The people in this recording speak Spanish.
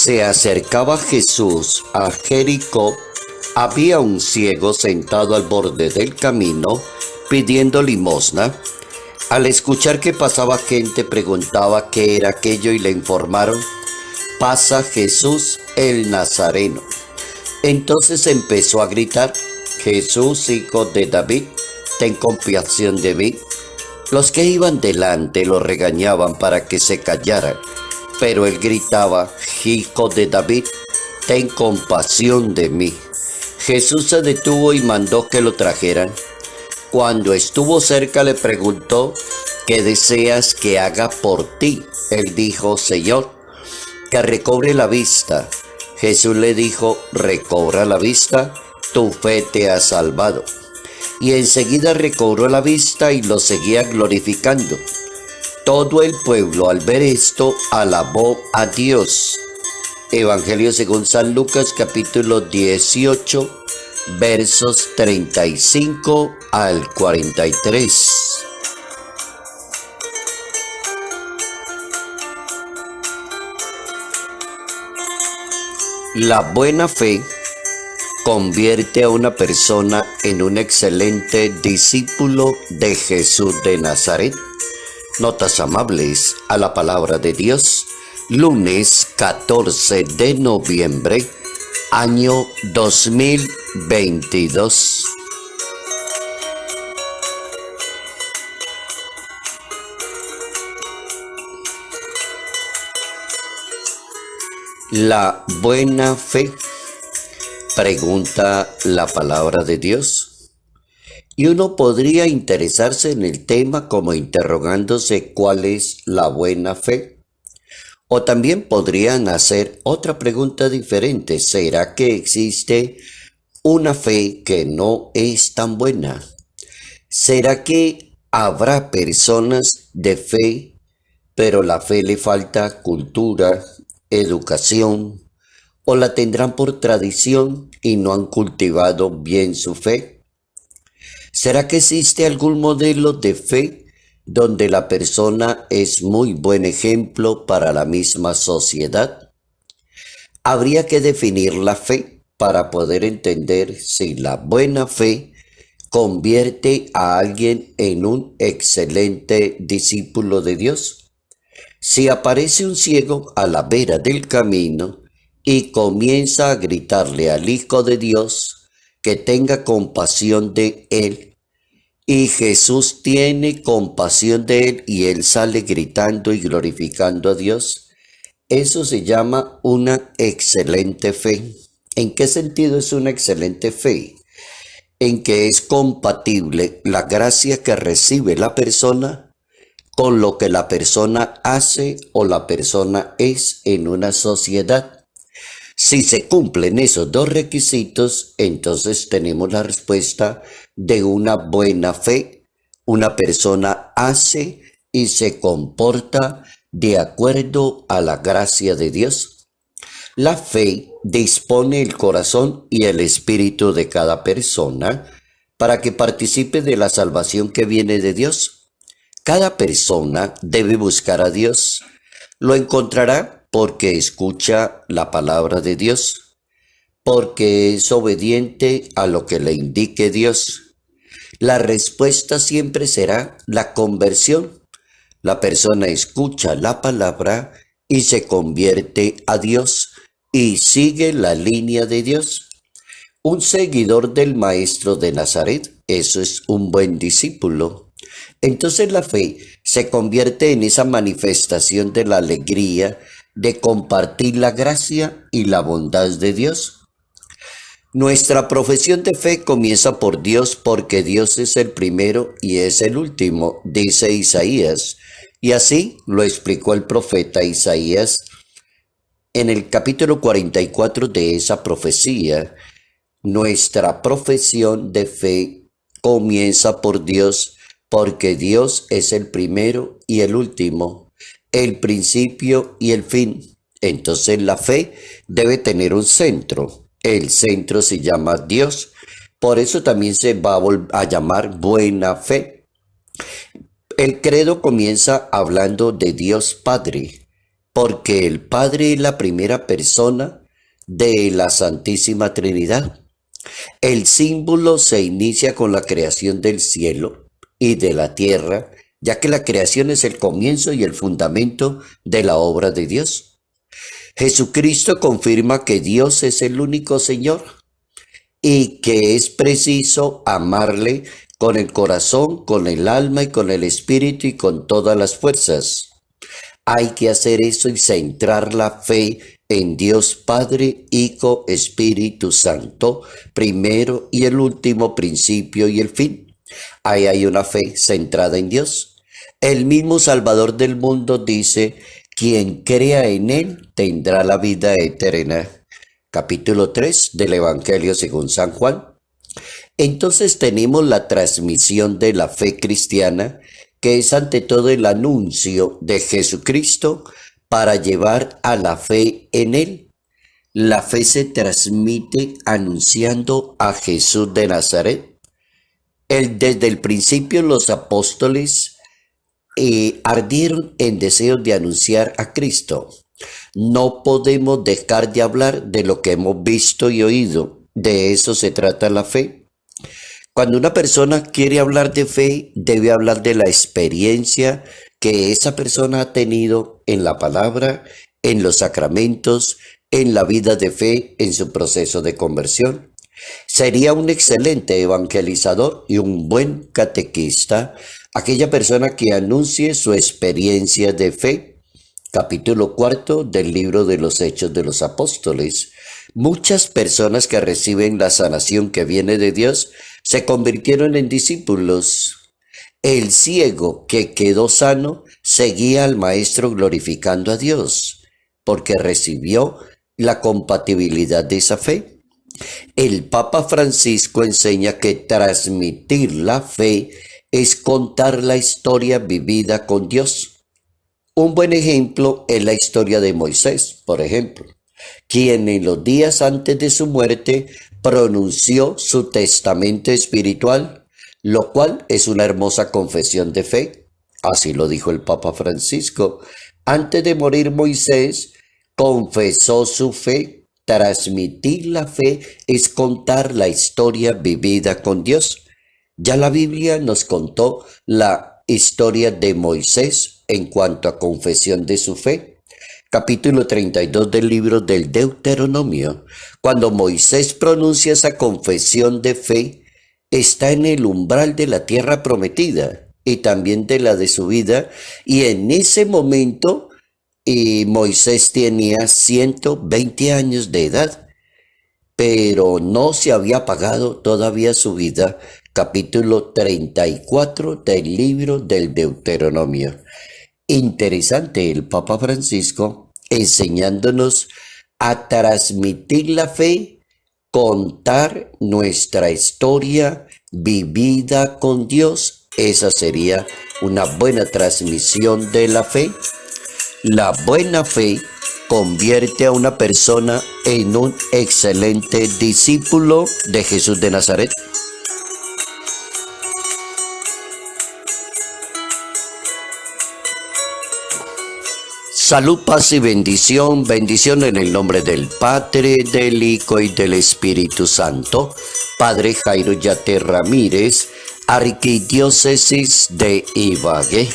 se acercaba Jesús a Jericó, había un ciego sentado al borde del camino pidiendo limosna. Al escuchar que pasaba gente, preguntaba qué era aquello y le informaron: pasa Jesús el Nazareno. Entonces empezó a gritar: Jesús, hijo de David, ten compasión de mí. Los que iban delante lo regañaban para que se callara, pero él gritaba: Hijo de David, ten compasión de mí. Jesús se detuvo y mandó que lo trajeran. Cuando estuvo cerca le preguntó: ¿qué deseas que haga por ti? Él dijo: Señor, que recobre la vista. Jesús le dijo: recobra la vista, tu fe te ha salvado. Y enseguida recobró la vista y lo seguía glorificando. Todo el pueblo, al ver esto, alabó a Dios. Evangelio según San Lucas, capítulo 18, versos 35 al 43. La buena fe convierte a una persona en un excelente discípulo de Jesús de Nazaret. Notas amables a la palabra de Dios, lunes 14 de noviembre, año 2022. La buena fe, pregunta la palabra de Dios. Y uno podría interesarse en el tema como interrogándose cuál es la buena fe. O también podrían hacer otra pregunta diferente: ¿será que existe una fe que no es tan buena? ¿Será que habrá personas de fe, pero la fe le falta cultura, educación, o la tendrán por tradición y no han cultivado bien su fe? ¿Será que existe algún modelo de fe donde la persona es muy buen ejemplo para la misma sociedad? Habría que definir la fe para poder entender si la buena fe convierte a alguien en un excelente discípulo de Dios. Si aparece un ciego a la vera del camino y comienza a gritarle al Hijo de Dios que tenga compasión de él, y Jesús tiene compasión de él y él sale gritando y glorificando a Dios, eso se llama una excelente fe. ¿En qué sentido es una excelente fe? En que es compatible la gracia que recibe la persona con lo que la persona hace o la persona es en una sociedad. Si se cumplen esos dos requisitos, entonces tenemos la respuesta de una buena fe. Una persona hace y se comporta de acuerdo a la gracia de Dios. La fe dispone el corazón y el espíritu de cada persona para que participe de la salvación que viene de Dios. Cada persona debe buscar a Dios. Lo encontrará porque escucha la palabra de Dios, porque es obediente a lo que le indique Dios. La respuesta siempre será la conversión. La persona escucha la palabra y se convierte a Dios y sigue la línea de Dios. Un seguidor del Maestro de Nazaret, eso es un buen discípulo. Entonces la fe se convierte en esa manifestación de la alegría de compartir la gracia y la bondad de Dios. Nuestra profesión de fe comienza por Dios, porque Dios es el primero y es el último, dice Isaías. Y así lo explicó el profeta Isaías en el capítulo 44 de esa profecía. Nuestra profesión de fe comienza por Dios, porque Dios es el primero y el último, el principio y el fin. Entonces la fe debe tener un centro. El centro se llama Dios. Por eso también se va a llamar buena fe. El credo comienza hablando de Dios Padre, porque el Padre es la primera persona de la Santísima Trinidad. El símbolo se inicia con la creación del cielo y de la tierra, ya que la creación es el comienzo y el fundamento de la obra de Dios. Jesucristo confirma que Dios es el único Señor y que es preciso amarle con el corazón, con el alma y con el espíritu y con todas las fuerzas. Hay que hacer eso y centrar la fe en Dios Padre, Hijo, Espíritu Santo, primero y el último, principio y el fin. Ahí hay una fe centrada en Dios. El mismo Salvador del mundo dice: quien crea en Él tendrá la vida eterna. Capítulo 3 del Evangelio según San Juan. Entonces tenemos la transmisión de la fe cristiana, que es ante todo el anuncio de Jesucristo para llevar a la fe en Él. La fe se transmite anunciando a Jesús de Nazaret. Desde el principio los apóstoles ardieron en deseo de anunciar a Cristo. No podemos dejar de hablar de lo que hemos visto y oído. De eso se trata la fe. Cuando una persona quiere hablar de fe, debe hablar de la experiencia que esa persona ha tenido en la palabra, en los sacramentos, en la vida de fe, en su proceso de conversión. Sería un excelente evangelizador y un buen catequista aquella persona que anuncie su experiencia de fe. Capítulo 4 del libro de los Hechos de los Apóstoles. Muchas personas que reciben la sanación que viene de Dios se convirtieron en discípulos. El ciego que quedó sano seguía al Maestro glorificando a Dios, porque recibió la compatibilidad de esa fe. El Papa Francisco enseña que transmitir la fe es contar la historia vivida con Dios. Un buen ejemplo es la historia de Moisés, por ejemplo, quien en los días antes de su muerte pronunció su testamento espiritual, lo cual es una hermosa confesión de fe. Así lo dijo el Papa Francisco. Antes de morir Moisés confesó su fe. Transmitir la fe es contar la historia vivida con Dios. Ya la Biblia nos contó la historia de Moisés en cuanto a confesión de su fe. Capítulo 32 del libro del Deuteronomio. Cuando Moisés pronuncia esa confesión de fe, está en el umbral de la tierra prometida y también de la de su vida, y en ese momento Moisés tenía 120 años de edad, pero no se había pagado todavía su vida. Capítulo 34 del libro del Deuteronomio. Interesante el Papa Francisco enseñándonos a transmitir la fe, contar nuestra historia vivida con Dios. Esa sería una buena transmisión de la fe. La buena fe convierte a una persona en un excelente discípulo de Jesús de Nazaret. Salud, paz y bendición. Bendición en el nombre del Padre, del Hijo y del Espíritu Santo. Padre Jairo Yate Ramírez, Arquidiócesis de Ibagué.